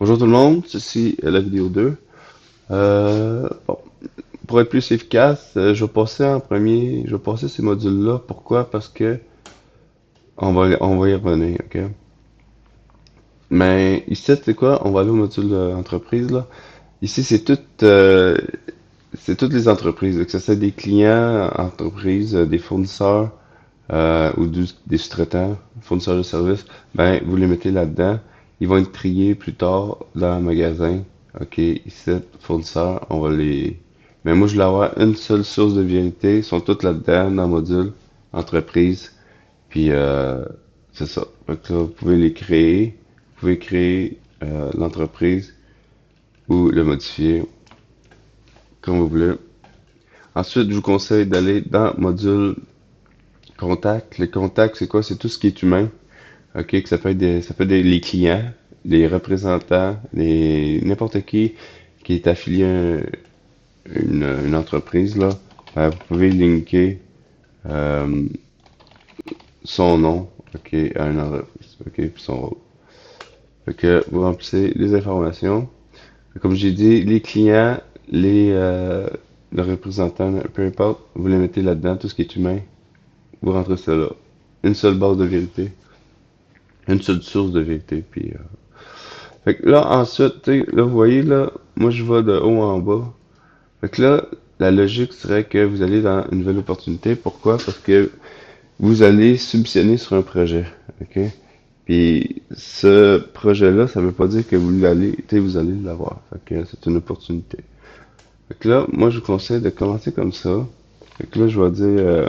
Bonjour tout le monde, ceci est la vidéo 2. Bon, pour être plus efficace, je vais passer en premier, je vais passer ces modules-là. Pourquoi? Parce que on va y revenir, ok? Mais ici, c'est quoi? On va aller au module entreprise, là. Ici, c'est toutes les entreprises, que ce soit des clients, entreprises, des fournisseurs, des sous-traitants, fournisseurs de services, ben, vous les mettez là-dedans. Ils vont être triés plus tard dans le magasin. OK, ici, fournisseurs, on va les... Mais moi, je voulais avoir une seule source de vérité. Ils sont toutes là-dedans, dans le module, entreprise. Puis, c'est ça. Donc là, vous pouvez les créer. Vous pouvez créer l'entreprise ou le modifier comme vous voulez. Ensuite, je vous conseille d'aller dans module contact. Les contacts, c'est quoi? C'est tout ce qui est humain. OK, que ça peut être les clients, les représentants, n'importe qui est affilié à une entreprise, là. Vous pouvez linker euh, son nom, OK, à une entreprise, OK, puis son rôle. Fait que vous remplissez les informations. Comme j'ai dit, les clients, le représentant, peu importe, vous les mettez là-dedans, tout ce qui est humain, vous rentrez ça là. Une seule base de vérité, une seule source de vérité, puis fait que là, ensuite, tu sais, là, vous voyez, là, moi, je vais de haut en bas. Fait que là, la logique serait que vous allez dans une nouvelle opportunité. Pourquoi? Parce que vous allez subventionner sur un projet, OK? Puis, ce projet-là, ça veut pas dire que vous allez l'avoir. Fait que c'est une opportunité. Fait que là, moi, je vous conseille de commencer comme ça. Fait que là, je vais dire,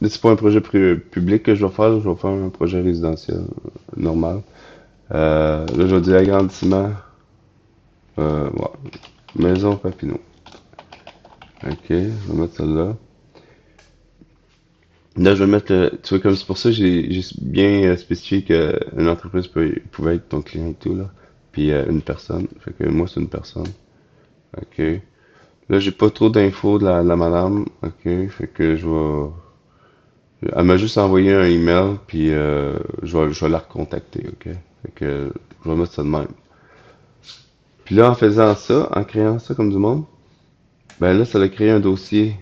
là, c'est pas un projet public que je vais faire un projet résidentiel normal. Là, je vais dire agrandissement. Ouais. Maison Papineau. Ok, je vais mettre celle-là. Là, je vais mettre tu vois, comme c'est pour ça que j'ai bien spécifié qu'une entreprise pouvait être ton client et tout, là. Puis une personne. Fait que moi, c'est une personne. Ok. Là, j'ai pas trop d'infos de la madame. Ok. Fait que je vais. Elle m'a juste envoyé un email, puis je vais la recontacter, ok? Fait que je vais mettre ça de même. Puis là, en faisant ça, en créant ça comme du monde, ben là, ça a créé un dossier.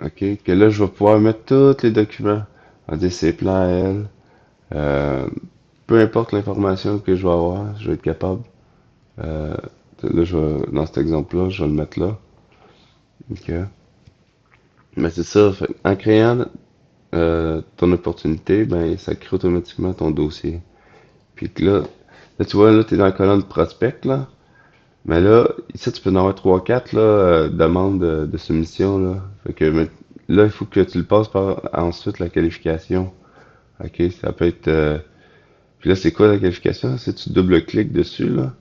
OK, que là, je vais pouvoir mettre tous les documents en DC plan à elle. Euh, Peu importe l'information que je vais avoir, je vais être capable. Euh, Là, dans cet exemple-là, je vais le mettre là. OK. Mais c'est ça, en créant ton opportunité, ben, ça crée automatiquement ton dossier. Puis que là, tu vois, là, tu es dans la colonne prospect, là. Mais là, ici, tu peux en avoir 3 4 là, demandes de soumission, là. Fait que là, il faut que tu le passes par ensuite la qualification. OK, ça peut être. Puis là, c'est quoi la qualification? C'est tu double-cliques dessus, là.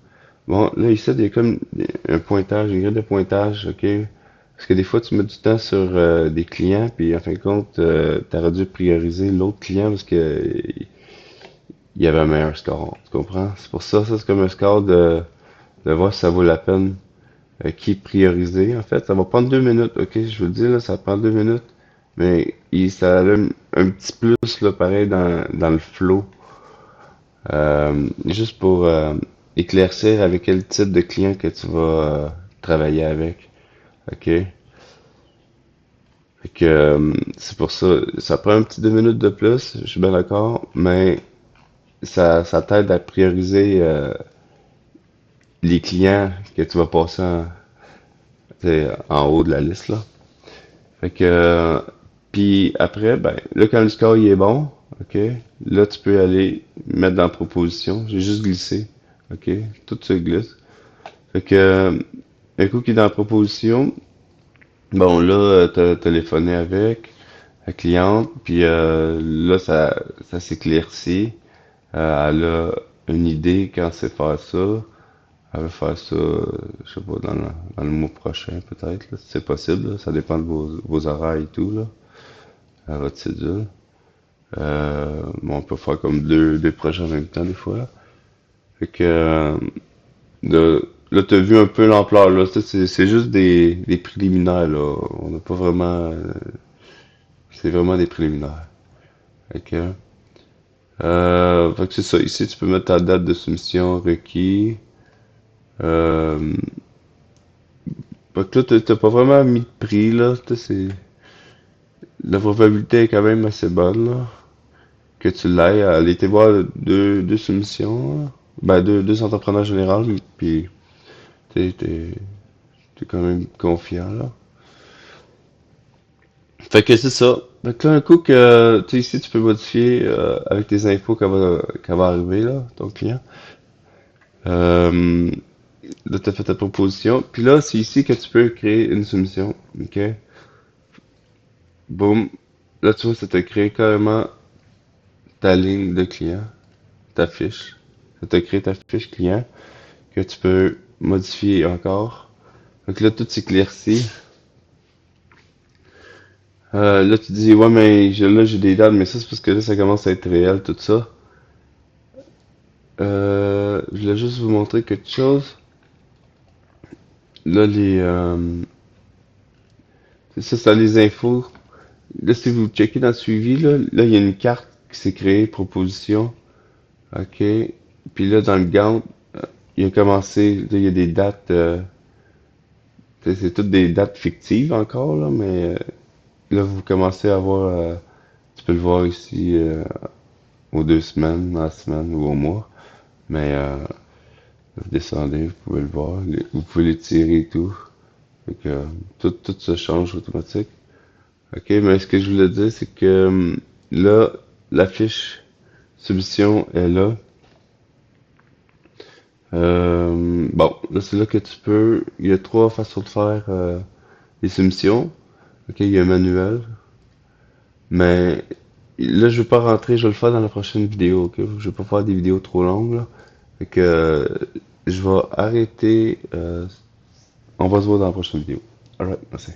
Bon, là, ici, il y a comme un pointage, une grille de pointage, OK? Parce que des fois, tu mets du temps sur des clients, puis en fin de compte, tu aurais dû prioriser l'autre client parce que il y avait un meilleur score. Tu comprends? C'est pour ça, ça, c'est comme un score de voir si ça vaut la peine qui prioriser. En fait, ça va prendre 2 minutes, OK? Je vous le dis, là, ça prend 2 minutes. Mais ça a un petit plus, là, pareil, dans le flow. Juste pour éclaircir avec quel type de client que tu vas travailler avec. OK? Fait que c'est pour ça, ça prend un petit 2 minutes de plus, je suis bien d'accord, mais ça t'aide à prioriser les clients que tu vas passer en haut de la liste, là. Fait que, puis après, ben, là, quand le score il est bon, OK, là, tu peux aller mettre dans proposition. J'ai juste glissé, OK, tout se glisse. Fait que, un coup qui est dans la proposition, bon, là, t'as téléphoné avec la cliente, puis là, ça s'éclaircit. Elle a une idée quand c'est faire ça. Elle veut faire ça, je sais pas, dans le mois prochain, peut-être, là, si c'est possible, là. Ça dépend de vos horaires et tout, là, à votre cédule. Bon, on peut faire comme deux projets en même temps, des fois. Fait que, là, t'as vu un peu l'ampleur, là. Ça, c'est juste des préliminaires, là. On n'a pas vraiment, c'est vraiment des préliminaires. Fait que, Fait que c'est ça. Ici, tu peux mettre ta date de soumission requis. Euh, Fait que là, t'as pas vraiment mis de prix, là. La probabilité est quand même assez bonne, là. Que tu l'ailles. Elle était voir deux soumissions, là. Ben, deux entrepreneurs généraux, puis t'es quand même confiant, là. Fait que c'est ça. Fait que là, un coup que, tu sais, ici, tu peux modifier avec tes infos qu'elle va arriver, là, ton client. Euh, Là, t'as fait ta proposition. Puis là, c'est ici que tu peux créer une soumission. OK? Boum. Là, tu vois, ça t'a créé carrément ta ligne de client, ta fiche. Ça t'a créé ta fiche client que tu peux modifier encore. Donc là, tout s'éclaircit. Là, tu dis, ouais, mais là, j'ai des dates, mais ça, c'est parce que là, ça commence à être réel, tout ça. Je voulais juste vous montrer quelque chose. Là, c'est ça, les infos. Là, si vous checkez dans le suivi, là, il y a une carte qui s'est créée, proposition. OK. Puis là, dans le Gantt, il a commencé, là, il y a des dates, c'est toutes des dates fictives encore, là, mais là, vous commencez à voir, tu peux le voir ici, aux 2 semaines, à la semaine ou au mois. Mais vous descendez, vous pouvez le voir, vous pouvez les tirer et tout. Fait que, tout se change automatique. OK, mais ce que je voulais dire, c'est que là, la fiche submission est là. Bon, là, c'est là que tu peux. Il y a trois façons de faire les submissions. OK, il y a un manuel. Mais là, je vais pas rentrer, je vais le faire dans la prochaine vidéo. OK? Je vais pas faire des vidéos trop longues, là. Fait que je vais arrêter. On va se voir dans la prochaine vidéo. Alright, merci.